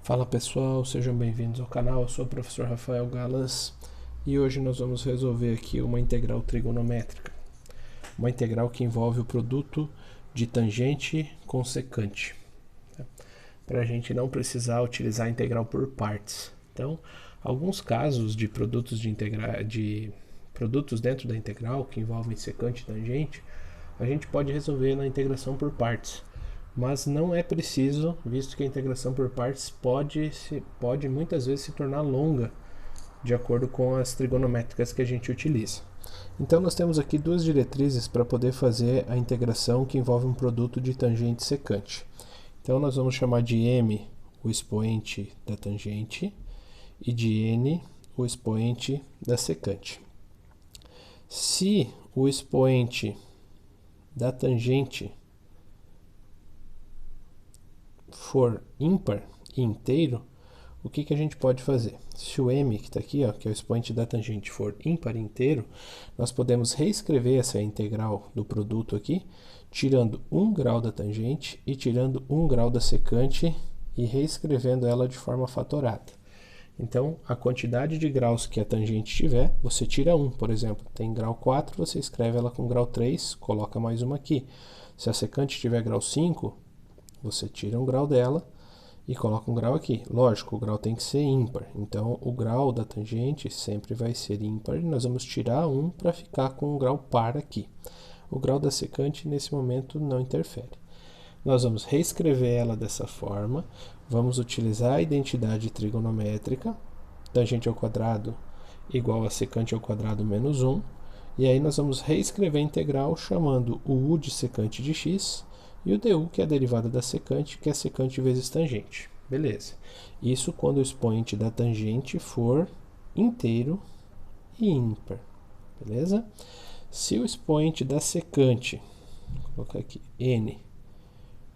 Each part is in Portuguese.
Fala pessoal, sejam bem-vindos ao canal. Eu sou o professor Rafael Galas e hoje nós vamos resolver aqui uma integral trigonométrica. Uma integral que envolve o produto de tangente com secante. Para a gente não precisar utilizar a integral por partes. Então, alguns casos de produtos de produtos dentro da integral que envolvem secante e tangente, a gente pode resolver na integração por partes. Mas não é preciso, visto que a integração por partes pode muitas vezes se tornar longa, de acordo com as trigonométricas que a gente utiliza. Então nós temos aqui duas diretrizes para poder fazer a integração que envolve um produto de tangente e secante. Então nós vamos chamar de m o expoente da tangente e de n o expoente da secante. Se o expoente da tangente for ímpar e inteiro, o que a gente pode fazer? Se o m, que está aqui, ó, que é o expoente da tangente, for ímpar e inteiro, nós podemos reescrever essa integral do produto aqui, tirando 1 grau da tangente e tirando 1 grau da secante e reescrevendo ela de forma fatorada. Então, a quantidade de graus que a tangente tiver, você tira 1, por exemplo. Tem grau 4, você escreve ela com grau 3, coloca mais uma aqui. Se a secante tiver grau 5, você tira um grau dela e coloca um grau aqui. Lógico, o grau tem que ser ímpar. Então, o grau da tangente sempre vai ser ímpar e nós vamos tirar 1 para ficar com um grau par aqui. O grau da secante, nesse momento, não interfere. Nós vamos reescrever ela dessa forma. Vamos utilizar a identidade trigonométrica. Tangente ao quadrado igual a secante ao quadrado menos 1. E aí nós vamos reescrever a integral chamando o u de secante de x e o du, que é a derivada da secante, que é secante vezes tangente. Beleza. Isso quando o expoente da tangente for inteiro e ímpar. Beleza? Se o expoente da secante, vou colocar aqui, n,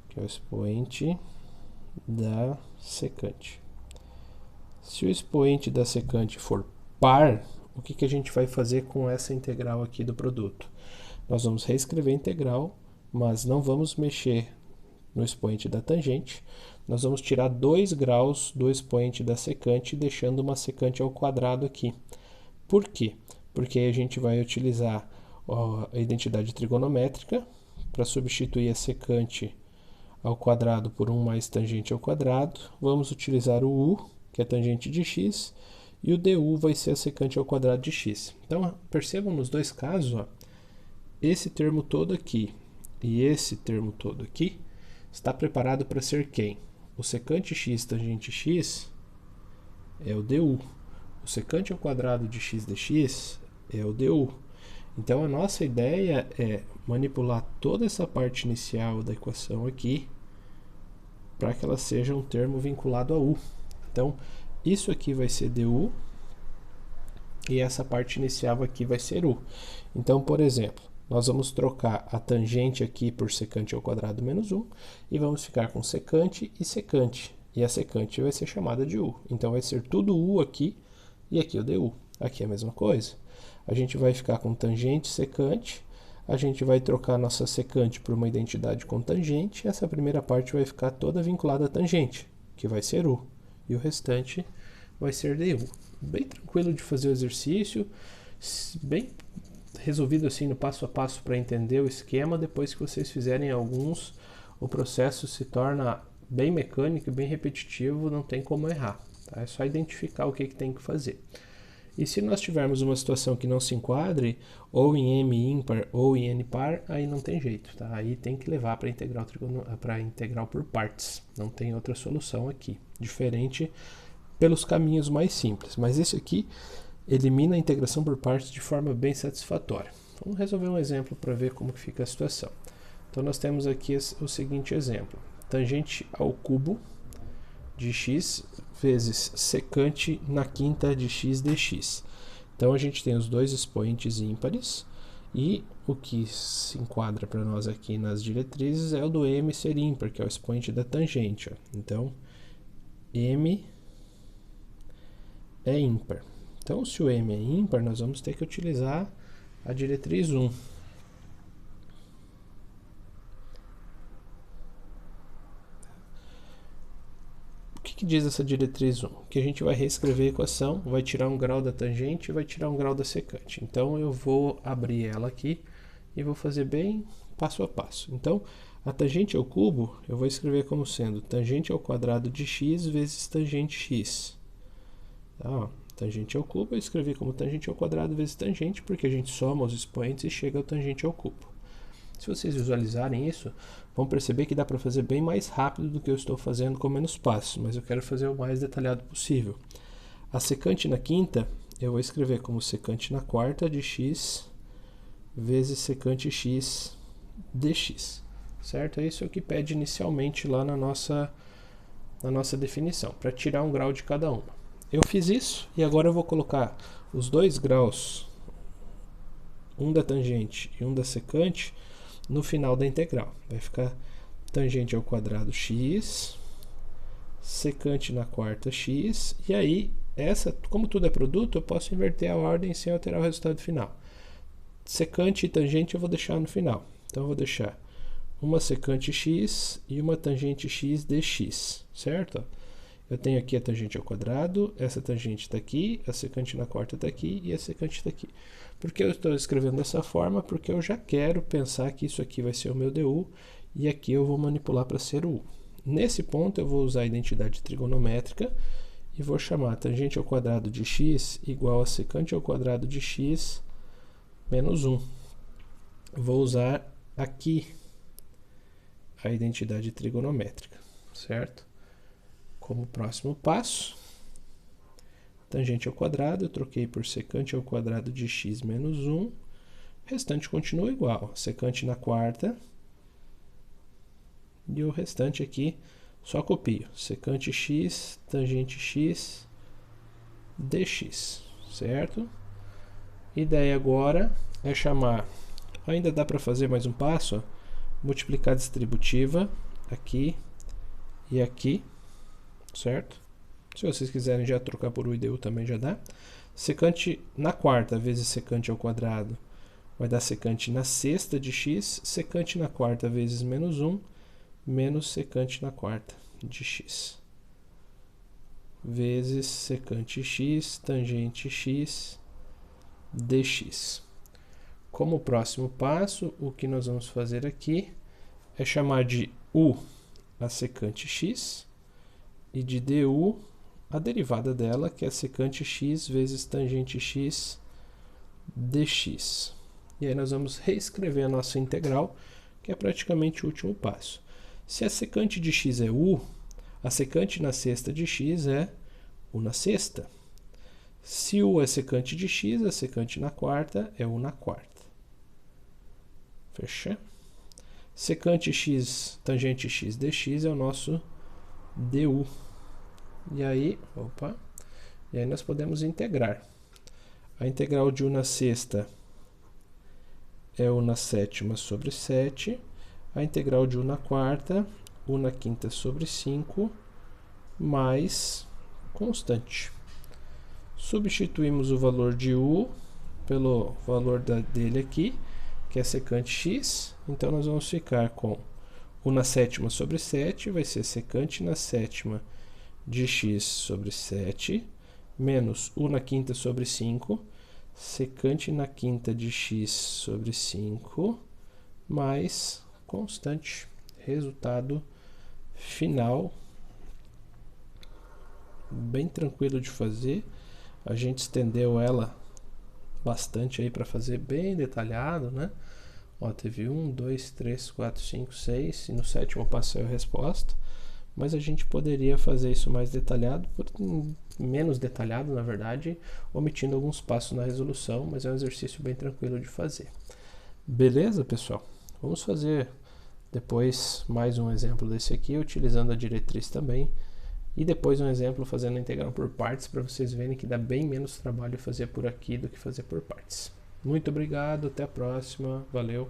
que é o expoente da secante. Se o expoente da secante for par, o que a gente vai fazer com essa integral aqui do produto? Nós vamos reescrever a integral, mas não vamos mexer no expoente da tangente. Nós vamos tirar 2 graus do expoente da secante, deixando uma secante ao quadrado aqui. Por quê? Porque aí a gente vai utilizar a identidade trigonométrica para substituir a secante ao quadrado por 1 mais tangente ao quadrado. Vamos utilizar o u, que é tangente de x, e o du vai ser a secante ao quadrado de x. Então, percebam nos dois casos, ó, esse termo todo aqui e esse termo todo aqui está preparado para ser quem? O secante x tangente x é o du. O secante ao quadrado de x dx é o du. Então a nossa ideia é manipular toda essa parte inicial da equação aqui para que ela seja um termo vinculado a u. Então isso aqui vai ser du e essa parte inicial aqui vai ser u. Então, por exemplo, nós vamos trocar a tangente aqui por secante ao quadrado menos 1 e vamos ficar com secante e secante. E a secante vai ser chamada de u. Então vai ser tudo u aqui e aqui o du. Aqui é a mesma coisa. A gente vai ficar com tangente e secante. A gente vai trocar nossa secante por uma identidade com tangente. E essa primeira parte vai ficar toda vinculada à tangente, que vai ser u. E o restante vai ser du. Bem tranquilo de fazer o exercício, bem resolvido assim no passo a passo para entender o esquema. Depois que vocês fizerem alguns, o processo se torna bem mecânico e bem repetitivo, não tem como errar. Tá? É só identificar o que tem que fazer. E se nós tivermos uma situação que não se enquadre, ou em m ímpar ou em n par, aí não tem jeito. Tá? Aí tem que levar para integral por partes. Não tem outra solução aqui, diferente pelos caminhos mais simples. Mas esse aqui elimina a integração por partes de forma bem satisfatória. Vamos resolver um exemplo para ver como fica a situação. Então nós temos aqui o seguinte exemplo. Tangente ao cubo de x vezes secante na quinta de x dx. Então a gente tem os dois expoentes ímpares e o que se enquadra para nós aqui nas diretrizes é o do m ser ímpar, que é o expoente da tangente. Ó. Então m é ímpar. Então, se o m é ímpar, nós vamos ter que utilizar a diretriz 1. O que que diz essa diretriz 1? Que a gente vai reescrever a equação, vai tirar um grau da tangente e vai tirar um grau da secante. Então eu vou abrir ela aqui e vou fazer bem passo a passo. Então a tangente ao cubo eu vou escrever como sendo tangente ao quadrado de x vezes tangente x. Tá, ó. Tangente ao cubo eu escrevi como tangente ao quadrado vezes tangente, porque a gente soma os expoentes e chega ao tangente ao cubo. Se vocês visualizarem isso, vão perceber que dá para fazer bem mais rápido do que eu estou fazendo com menos passos, mas eu quero fazer o mais detalhado possível. A secante na quinta, eu vou escrever como secante na quarta de x vezes secante x dx, certo? Isso é o que pede inicialmente lá na nossa definição, para tirar um grau de cada uma. Eu fiz isso e agora eu vou colocar os dois graus, um da tangente e um da secante, no final da integral. Vai ficar tangente ao quadrado x, secante na quarta x, e aí, como tudo é produto, eu posso inverter a ordem sem alterar o resultado final. Secante e tangente eu vou deixar no final. Então eu vou deixar uma secante x e uma tangente x dx, certo? Eu tenho aqui a tangente ao quadrado, essa tangente está aqui, a secante na quarta está aqui e a secante está aqui. Por que eu estou escrevendo dessa forma? Porque eu já quero pensar que isso aqui vai ser o meu du e aqui eu vou manipular para ser o u. Nesse ponto eu vou usar a identidade trigonométrica e vou chamar a tangente ao quadrado de x igual a secante ao quadrado de x menos 1. Vou usar aqui a identidade trigonométrica, certo? Como próximo passo, tangente ao quadrado, eu troquei por secante ao quadrado de x menos 1, o restante continua igual, secante na quarta, e o restante aqui só copio, secante x, tangente x, dx, certo? E daí agora é chamar, ainda dá para fazer mais um passo, ó, multiplicar a distributiva aqui e aqui, certo? Se vocês quiserem já trocar por u e du também já dá. Secante na quarta vezes secante ao quadrado vai dar secante na sexta de x, secante na quarta vezes menos 1, menos secante na quarta de x, vezes secante x, tangente x, dx. Como próximo passo, o que nós vamos fazer aqui é chamar de u a secante x, e de du a derivada dela, que é secante x vezes tangente x dx. E aí nós vamos reescrever a nossa integral, que é praticamente o último passo. Se a secante de x é u, a secante na sexta de x é u na sexta. Se u é secante de x, a secante na quarta é u na quarta. Fechou? Secante x, tangente x dx é o nosso du. E aí nós podemos integrar. A integral de u na sexta é u na sétima sobre 7. A integral de u na quarta, u na quinta sobre 5, mais constante. Substituímos o valor de u pelo valor dele aqui, que é secante x. Então nós vamos ficar com u na sétima sobre 7, vai ser secante na sétima de x sobre 7, menos u na quinta sobre 5, secante na quinta de x sobre 5, mais constante. Resultado final, bem tranquilo de fazer. A gente estendeu ela bastante aí para fazer bem detalhado, né? Ó, teve 1, 2, 3, 4, 5, 6, e no sétimo passo saiu a resposta. Mas a gente poderia fazer isso mais detalhado, menos detalhado, na verdade, omitindo alguns passos na resolução, mas é um exercício bem tranquilo de fazer. Beleza, pessoal? Vamos fazer depois mais um exemplo desse aqui, utilizando a diretriz também, e depois um exemplo fazendo a integral por partes, para vocês verem que dá bem menos trabalho fazer por aqui do que fazer por partes. Muito obrigado, até a próxima, valeu!